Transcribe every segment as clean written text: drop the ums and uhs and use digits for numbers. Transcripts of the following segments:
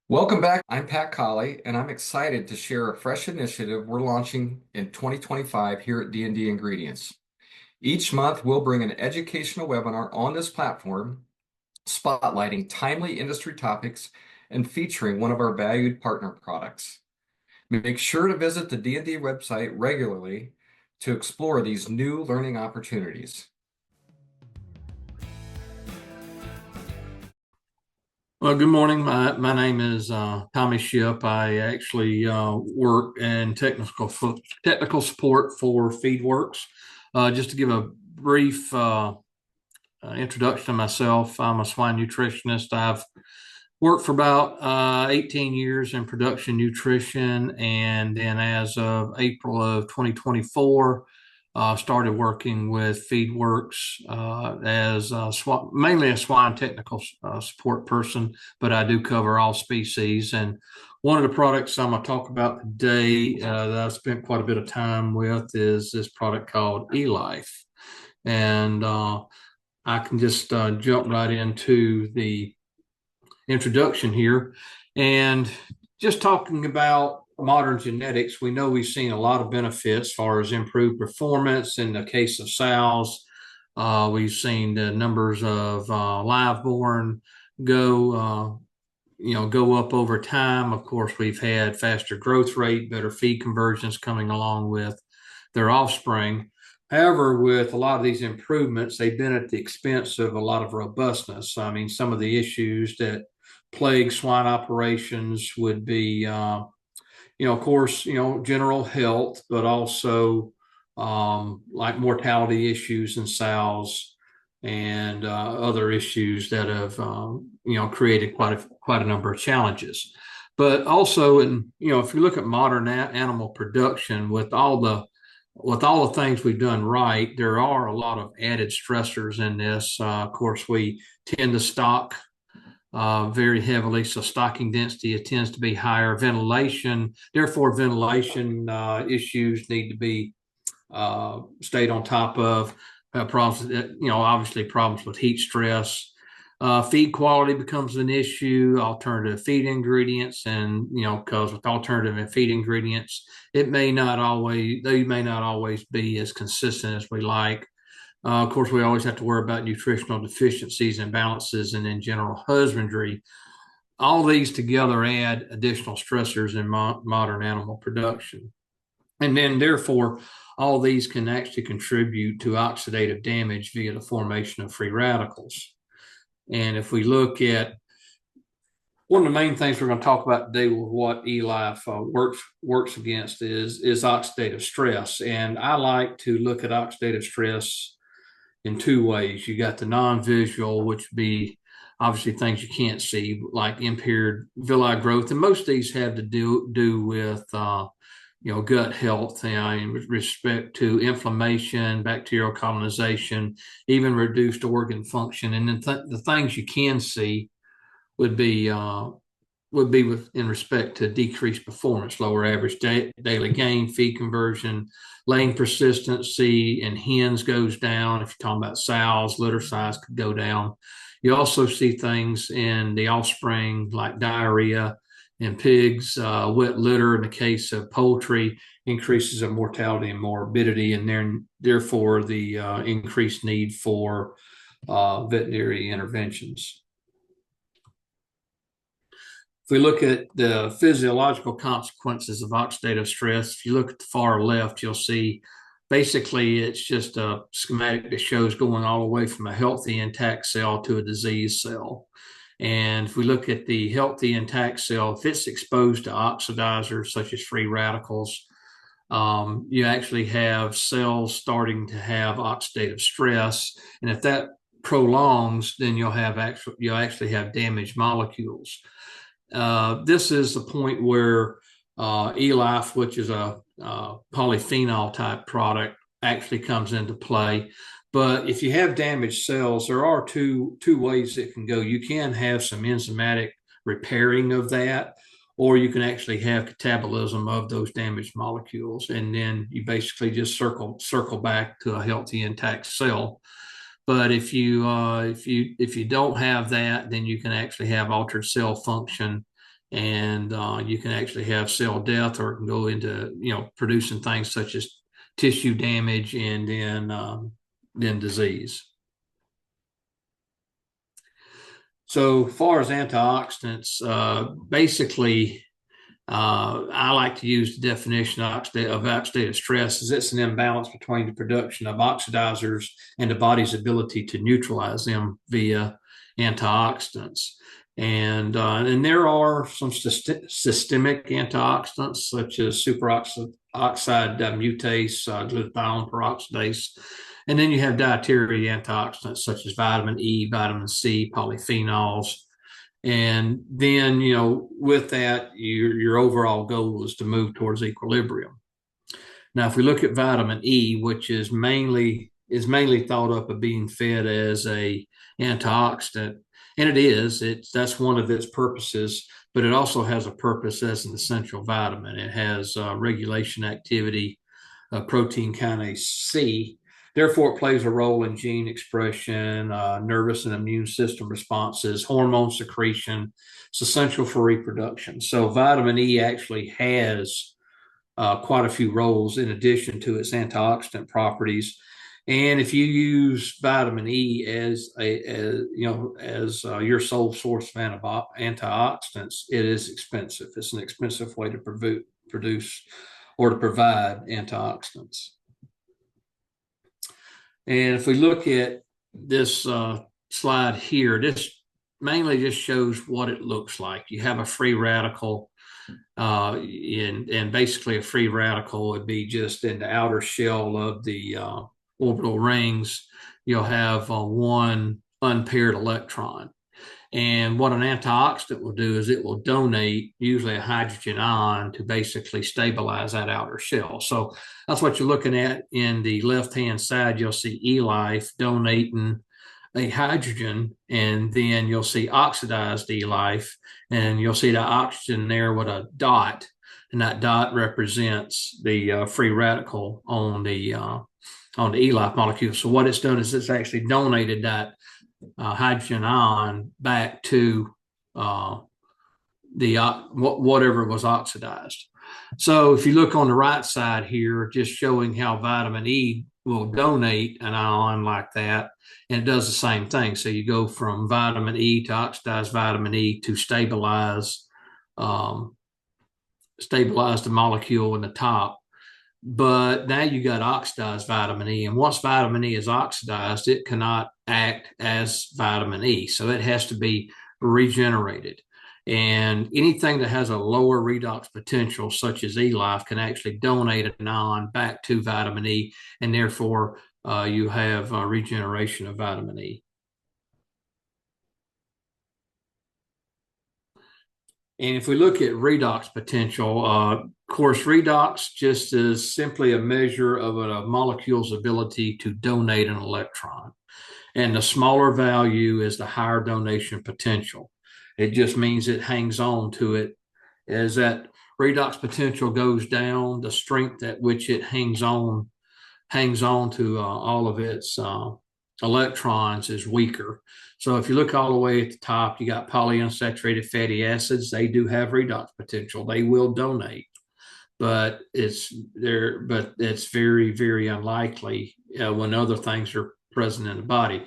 Welcome back. I'm Pat Colley, and I'm excited to share a fresh initiative we're launching in 2025 here at D&D Ingredients. Each month, we'll bring an educational webinar on this platform, spotlighting timely industry topics and featuring one of our valued partner products. Make sure to visit the D&D website regularly to explore these new learning opportunities. Well, good morning. My name is Tommy Ship. I actually work in technical support for FeedWorks. Just to give a brief introduction to myself, I'm a swine nutritionist. I've worked for about 18 years in production nutrition, and then as of April of 2024, started working with FeedWorks as mainly a swine technical support person, but I do cover all species. And one of the products I'm going to talk about today that I've spent quite a bit of time with is this product called Elife. And I can just jump right into the introduction here. And just talking about modern genetics, we know we've seen a lot of benefits as far as improved performance. In the case of sows, we've seen the numbers of live born go go up over time. Of course, we've had faster growth rate, better feed conversions coming along with their offspring. However, with a lot of these improvements, they've been at the expense of a lot of robustness. I mean, some of the issues that plague swine operations would be, of course, general health, but also like mortality issues in sows and other issues that have, created quite a number of challenges. But also, if you look at modern animal production, with all the things we've done right, there are a lot of added stressors in this. Of course, we tend to stock very heavily, so stocking density it tends to be higher. Therefore, ventilation issues need to be stayed on top of. Problems, obviously problems with heat stress. Feed quality becomes an issue. Alternative feed ingredients, and because with alternative feed ingredients, they may not always be as consistent as we like. Of course, we always have to worry about nutritional deficiencies, imbalances, and in general husbandry. All these together add additional stressors in modern animal production. And then, therefore, all these can actually contribute to oxidative damage via the formation of free radicals. And if we look at one of the main things we're going to talk about today with what Elife works against is oxidative stress. And I like to look at oxidative stress in two ways. You got the non-visual, which would be obviously things you can't see, like impaired villi growth, and most of these have to do with gut health, in respect to inflammation, bacterial colonization, even reduced organ function. And then the things you can see would be in respect to decreased performance, lower average daily gain, feed conversion, laying persistency, and hens goes down. If you're talking about sows, litter size could go down. You also see things in the offspring like diarrhea in pigs, wet litter in the case of poultry, increases of mortality and morbidity, and then therefore the increased need for veterinary interventions. If we look at the physiological consequences of oxidative stress, if you look at the far left, you'll see basically it's just a schematic that shows going all the way from a healthy intact cell to a diseased cell. And if we look at the healthy intact cell, if it's exposed to oxidizers such as free radicals, you actually have cells starting to have oxidative stress. And if that prolongs, then you'll actually have damaged molecules. This is the point where Elife, which is a polyphenol type product, actually comes into play. But if you have damaged cells, there are two ways it can go. You can have some enzymatic repairing of that, or you can actually have catabolism of those damaged molecules, and then you basically just circle back to a healthy intact cell. But if you don't have that, then you can actually have altered cell function and you can actually have cell death, or it can go into producing things such as tissue damage and then disease. So far as antioxidants, basically, I like to use the definition of oxidative stress as it's an imbalance between the production of oxidizers and the body's ability to neutralize them via antioxidants. And there are some systemic antioxidants such as superoxide mutase, glutathione peroxidase. And then you have dietary antioxidants such as vitamin E, vitamin C, polyphenols. And then, with that, your overall goal is to move towards equilibrium. Now, if we look at vitamin E, which is mainly thought up of being fed as a antioxidant, and that's one of its purposes, but it also has a purpose as an essential vitamin. It has regulation activity, protein kinase C. Therefore, it plays a role in gene expression, nervous and immune system responses, hormone secretion. It's essential for reproduction. So vitamin E actually has quite a few roles in addition to its antioxidant properties. And if you use vitamin E as your sole source of antioxidants, it is expensive. It's an expensive way to produce or to provide antioxidants. And if we look at this slide here, this mainly just shows what it looks like. You have a free radical, and basically a free radical would be just in the outer shell of the orbital rings. You'll have one unpaired electron. And what an antioxidant will do is it will donate usually a hydrogen ion to basically stabilize that outer shell. So that's what you're looking at in the left-hand side. You'll see Elife donating a hydrogen, and then you'll see oxidized Elife, and you'll see the oxygen there with a dot, and that dot represents the free radical on the Elife molecule. So what it's done is it's actually donated that hydrogen ion back to whatever was oxidized. So if you look on the right side here, just showing how vitamin E will donate an ion like that, and it does the same thing. So you go from vitamin E to oxidized vitamin E to stabilize the molecule in the top. But now you got oxidized vitamin E, and once vitamin E is oxidized, it cannot act as vitamin E, so it has to be regenerated. And anything that has a lower redox potential, such as Elife, can actually donate an ion back to vitamin E, and therefore you have regeneration of vitamin E. And if we look at redox potential, of course, redox just is simply a measure of a molecule's ability to donate an electron. And the smaller value is the higher donation potential. It just means it hangs on to it. As that redox potential goes down, the strength at which it hangs on to all of its electrons is weaker. So if you look all the way at the top, you got polyunsaturated fatty acids. They do have redox potential. They will donate, but it's very, very unlikely when other things are present in the body.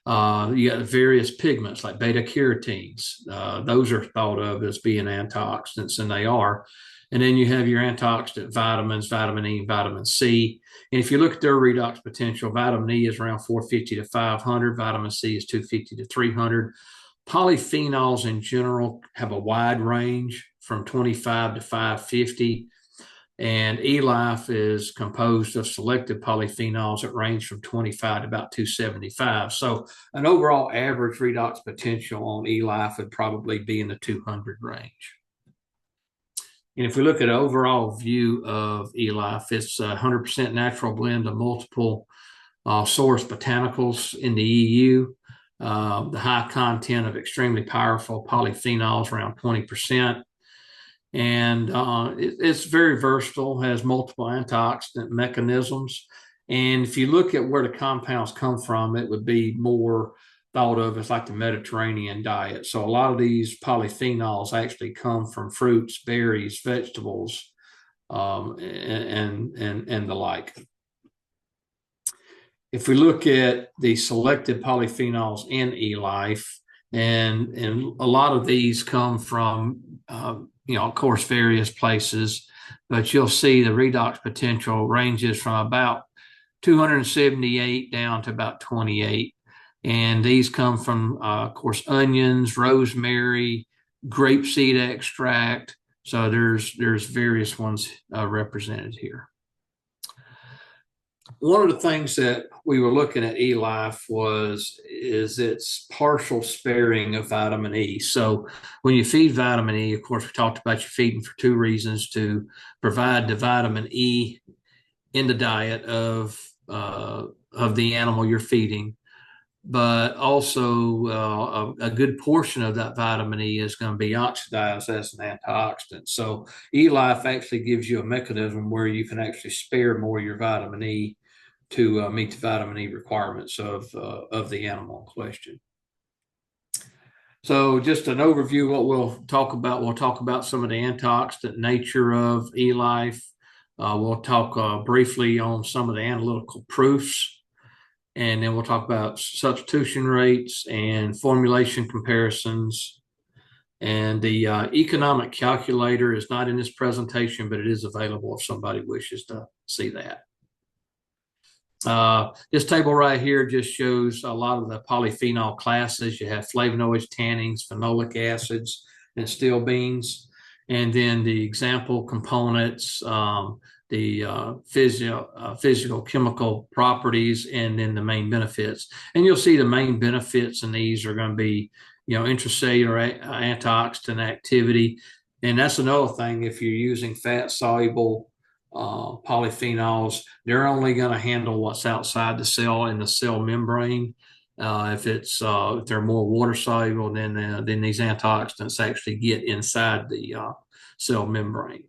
You got various pigments like beta carotenes. Those are thought of as being antioxidants, and they are. And then you have your antioxidant vitamins, vitamin E, vitamin C. And if you look at their redox potential, vitamin E is around 450 to 500. Vitamin C is 250 to 300. Polyphenols in general have a wide range from 25 to 550. And Elife is composed of selected polyphenols that range from 25 to about 275. So an overall average redox potential on Elife would probably be in the 200 range. And if we look at an overall view of Elife, it's a 100% natural blend of multiple source botanicals in the EU. The high content of extremely powerful polyphenols, around 20%. And it's very versatile, has multiple antioxidant mechanisms. And if you look at where the compounds come from, it would be more thought of as like the Mediterranean diet. So a lot of these polyphenols actually come from fruits, berries, vegetables, and the like. If we look at the selected polyphenols in Elife, and a lot of these come from of course, various places, but you'll see the redox potential ranges from about 278 down to about 28. And these come from, of course, onions, rosemary, grapeseed extract. So there's various ones represented here. One of the things that we were looking at Elife is its partial sparing of vitamin E. So when you feed vitamin E, of course, we talked about you feeding for two reasons: to provide the vitamin E in the diet of the animal you're feeding, but also a good portion of that vitamin E is going to be oxidized as an antioxidant. So Elife actually gives you a mechanism where you can actually spare more of your vitamin E to meet the vitamin E requirements of the animal in question. So just an overview of what we'll talk about. We'll talk about some of the antioxidant nature of Elife. We'll talk briefly on some of the analytical proofs, and then we'll talk about substitution rates and formulation comparisons. And the economic calculator is not in this presentation, but it is available if somebody wishes to see that. This table right here just shows a lot of the polyphenol classes. You have flavonoids, tannins, phenolic acids, and steel beans. And then the example components, the physical chemical properties, and then the main benefits. And you'll see the main benefits in these are going to be, intracellular antioxidant activity. And that's another thing. If you're using fat soluble polyphenols, they're only going to handle what's outside the cell in the cell membrane. If they're more water soluble, then these antioxidants actually get inside the cell membrane.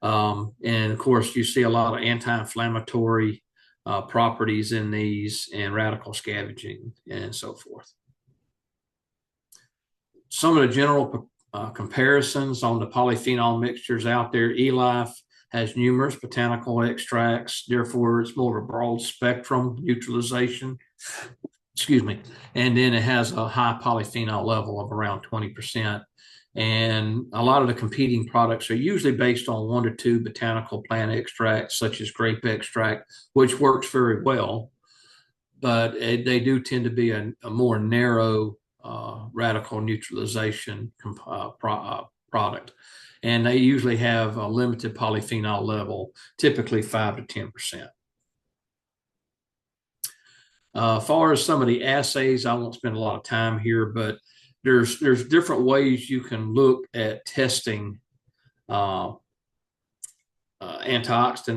And of course, you see a lot of anti-inflammatory properties in these, and radical scavenging and so forth. Some of the general comparisons on the polyphenol mixtures out there: Elife has numerous botanical extracts, therefore it's more of a broad spectrum neutralization. Excuse me. And then it has a high polyphenol level of around 20%. And a lot of the competing products are usually based on 1 to 2 botanical plant extracts, such as grape extract, which works very well, but they do tend to be a more narrow radical neutralization product. And they usually have a limited polyphenol level, typically 5 to 10%. As far as some of the assays, I won't spend a lot of time here, but there's different ways you can look at testing antioxidant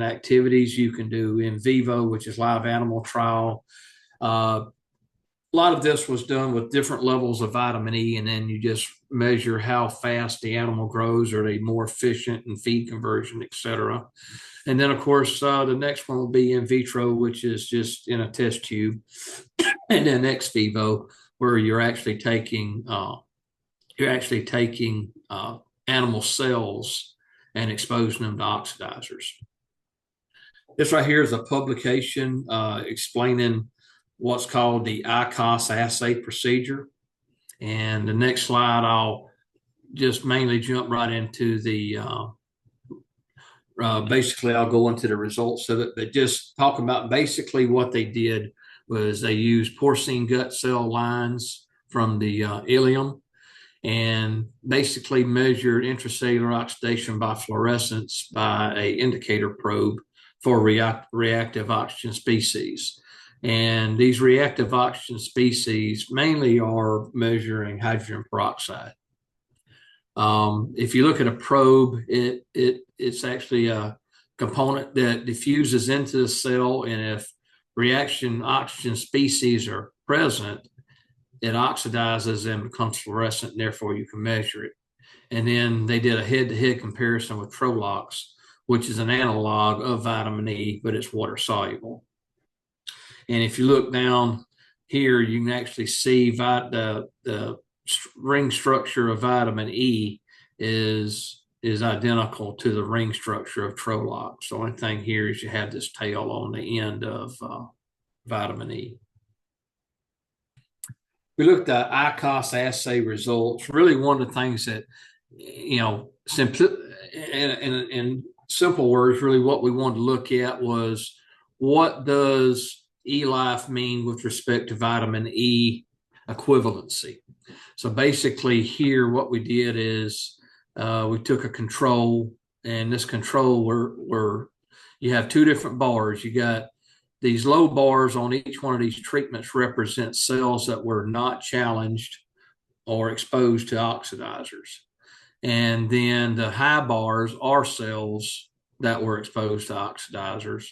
activities. You can do in vivo, which is live animal trial. A lot of this was done with different levels of vitamin E, and then you just measure how fast the animal grows. Are they more efficient in feed conversion, et cetera? And then, of course, the next one will be in vitro, which is just in a test tube, and then ex vivo, where you're actually taking animal cells and exposing them to oxidizers. This right here is a publication explaining what's called the ICOS assay procedure. And the next slide, I'll just mainly jump right into the, basically I'll go into the results of it, but just talk about basically what they did was they used porcine gut cell lines from the ileum and basically measured intracellular oxidation by fluorescence by a indicator probe for reactive oxygen species. And these reactive oxygen species mainly are measuring hydrogen peroxide. If you look at a probe, it's actually a component that diffuses into the cell, and if reaction oxygen species are present, it oxidizes and becomes fluorescent, and therefore you can measure it. And then they did a head-to-head comparison with Trolox, which is an analog of vitamin E, but it's water soluble. And if you look down here you can actually see the ring structure of vitamin E is identical to the ring structure of Trolox. The only thing here is you have this tail on the end of vitamin E. We looked at ICOS assay results. Really, one of the things that, in simple words, really what we wanted to look at was what does Elife mean with respect to vitamin E equivalency. So basically here what we did is we took a control, and this control were you have two different bars. You got these low bars on each one of these treatments represent cells that were not challenged or exposed to oxidizers. And then the high bars are cells that were exposed to oxidizers.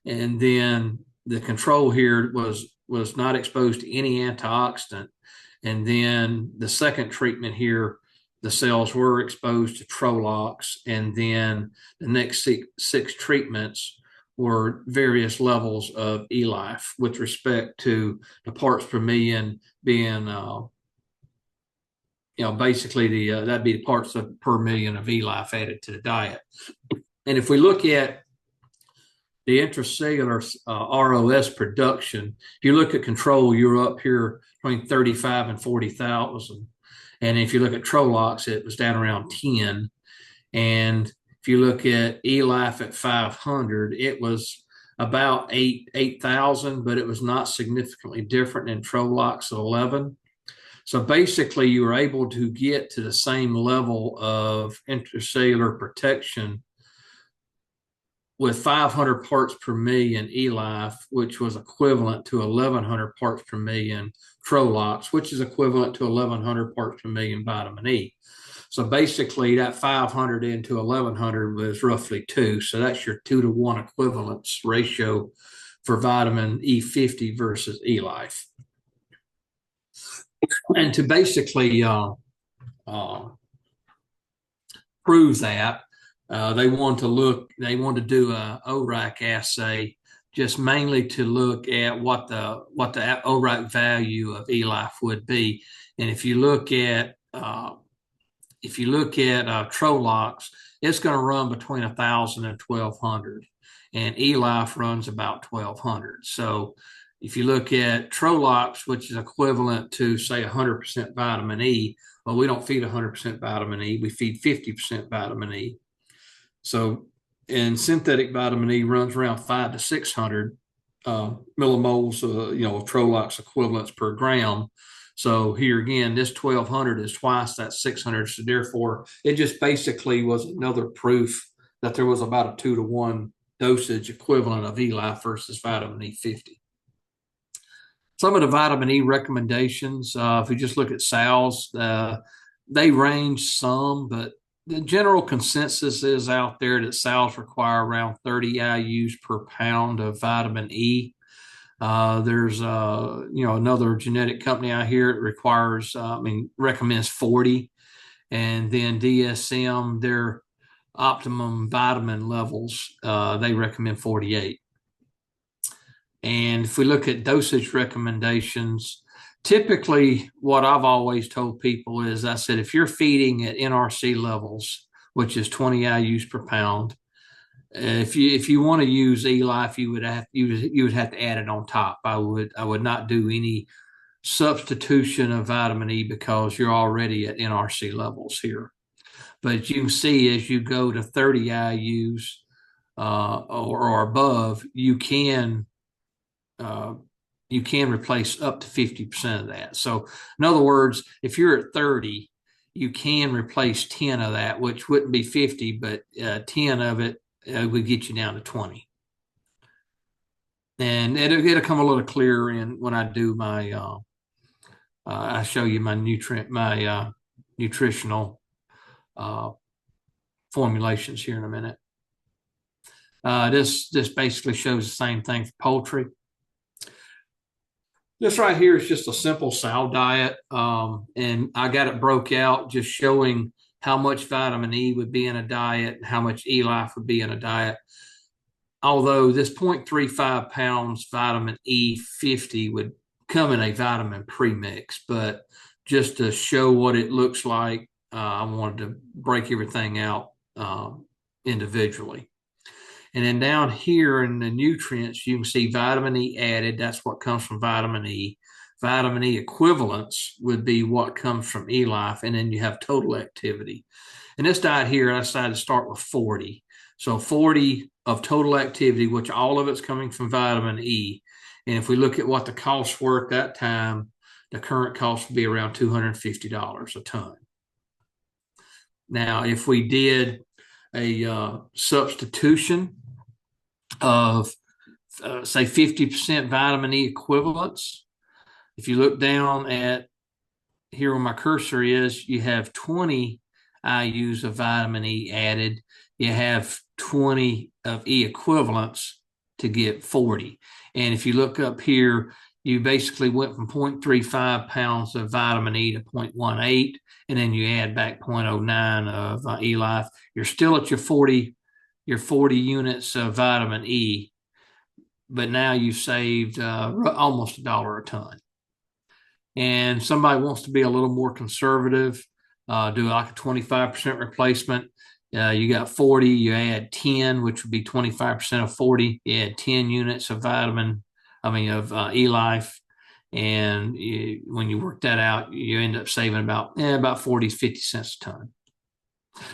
And then the control here was not exposed to any antioxidant. And then the second treatment here, the cells were exposed to Trolox. And then the next six treatments were various levels of Elife with respect to the parts per million being, basically that'd be the parts per million of Elife added to the diet. And if we look at the intracellular ROS production, if you look at control, you're up here between 35 and 40,000. And if you look at Trolox, it was down around 10. And if you look at Elife at 500, it was about 8,000, but it was not significantly different than Trolox at 11. So basically, you were able to get to the same level of intracellular protection with 500 parts per million Elife, which was equivalent to 1,100 parts per million Trolox, which is equivalent to 1,100 parts per million vitamin E. So basically, that 500 into 1,100 was roughly 2. So that's your 2-to-1 equivalence ratio for vitamin E50 versus Elife. And to basically prove that, they want to do a ORAC assay, just mainly to look at what the ORAC value of Elife would be. And if you look at Trolox, it's going to run between 1,000 and 1,200, and Elife runs about 1,200. So if you look at Trolox, which is equivalent to, say, 100% vitamin E, well, we don't feed 100% vitamin E, we feed 50% vitamin E. So, and synthetic vitamin E runs around 500 to 600 millimoles, of Trolox equivalents per gram. So here again, this 1,200 is twice that 600. So therefore, it just basically was another proof that there was about a 2-to-1 dosage equivalent of Elife versus vitamin E50. Some of the vitamin E recommendations, if we just look at sows, they range some, but the general consensus is out there that sows require around 30 IUs per pound of vitamin E. There's another genetic company out here that recommends 40, and then DSM, their optimum vitamin levels, they recommend 48. And if we look at dosage recommendations, typically what I've always told people is, I said, if you're feeding at NRC levels, which is 20 IUs per pound, if you want to use Elife, you would have to add it on top. I would not do any substitution of vitamin E because you're already at NRC levels here. But you can see as you go to 30 IUs or above, you can replace up to 50% of that. So in other words, if you're at 30, you can replace 10 of that, which wouldn't be 50, but 10 of it would get you down to 20. And it'll come a little clearer in when I do my, I show you my nutritional formulations here in a minute. This basically shows the same thing for poultry. This right here is just a simple sow diet, and I got it broke out just showing how much vitamin E would be in a diet and how much Elife would be in a diet. Although this 0.35 pounds vitamin E50 come in a vitamin premix, but just to show what it looks like, I wanted to break everything out individually. And then down here in the nutrients, you can see vitamin E added. That's what comes from vitamin E. Vitamin E equivalents would be what comes from Elife. And then you have total activity. And this diet here, I decided to start with 40. So 40 of total activity, which all of it's coming from vitamin E. And if we look at what the costs were at that time, the current cost would be around $250 a ton. Now, if we did a substitution of, say, 50% vitamin E equivalents, if you look down at here where my cursor is, you have 20 IUs of vitamin E added. You have 20 of E equivalents to get 40. And if you look up here, you basically went from 0.35 pounds of vitamin E to 0.18, and then you add back 0.09 of Elife. You're still at your 40 units of vitamin E, but now you've saved almost $1 a ton. And somebody wants to be a little more conservative, do like a 25% replacement. You got 40, you add 10, which would be 25% of 40. You add 10 units of Elife. And when you work that out, you end up saving about 40, 50 cents a ton.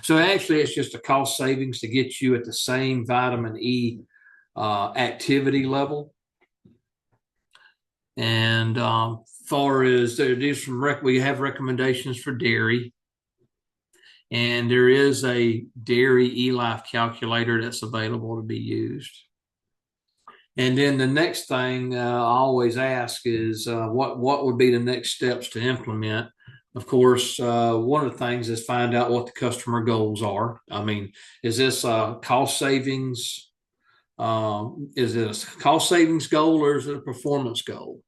So actually, it's just a cost savings to get you at the same vitamin E activity level. And far as we have recommendations for dairy, and there is a dairy Elife calculator that's available to be used. And then the next thing I always ask is what would be the next steps to implement? Of course, one of the things is find out what the customer goals are. I mean, is this a cost savings? Is it a cost savings goal or is it a performance goal?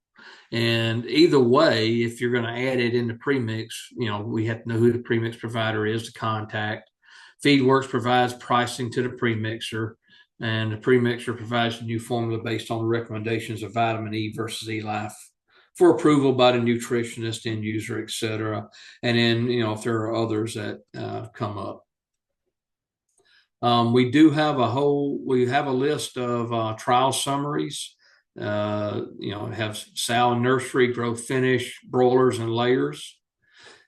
And either way, if you're going to add it in the premix, we have to know who the premix provider is to contact. Feedworks provides pricing to the premixer, and the premixer provides a new formula based on the recommendations of vitamin E versus Elife for approval by the nutritionist, end user, et cetera. And then, if there are others that come up. We have a list of trial summaries. It has sow and nursery, growth finish, broilers, and layers.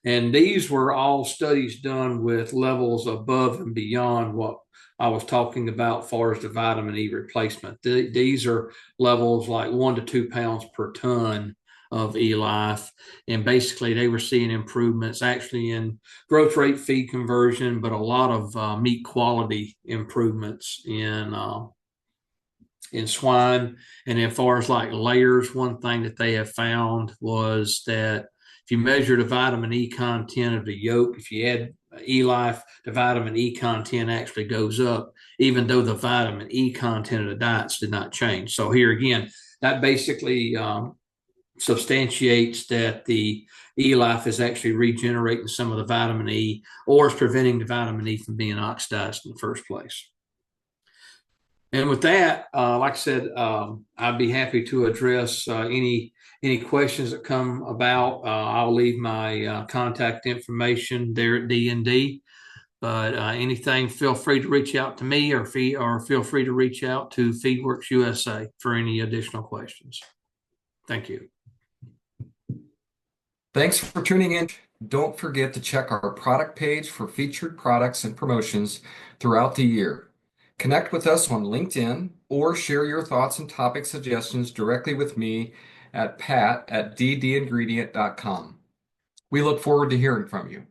And these were all studies done with levels above and beyond what I was talking about as far as the vitamin E replacement. These are levels like 1 to 2 pounds per ton of Elife. And basically, they were seeing improvements actually in growth rate, feed conversion, but a lot of meat quality improvements in swine. And as far as like layers, one thing that they have found was that if you measure the vitamin E content of the yolk, if you add Elife, the vitamin E content actually goes up, even though the vitamin E content of the diets did not change. So here again, that basically substantiates that the Elife is actually regenerating some of the vitamin E or is preventing the vitamin E from being oxidized in the first place. And with that, like I said, I'd be happy to address any questions that come about. I'll leave my contact information there at D&D. But anything, feel free to reach out to me or feel free to reach out to Feedworks USA for any additional questions. Thank you. Thanks for tuning in. Don't forget to check our product page for featured products and promotions throughout the year. Connect with us on LinkedIn or share your thoughts and topic suggestions directly with me at pat@ddingredient.com. We look forward to hearing from you.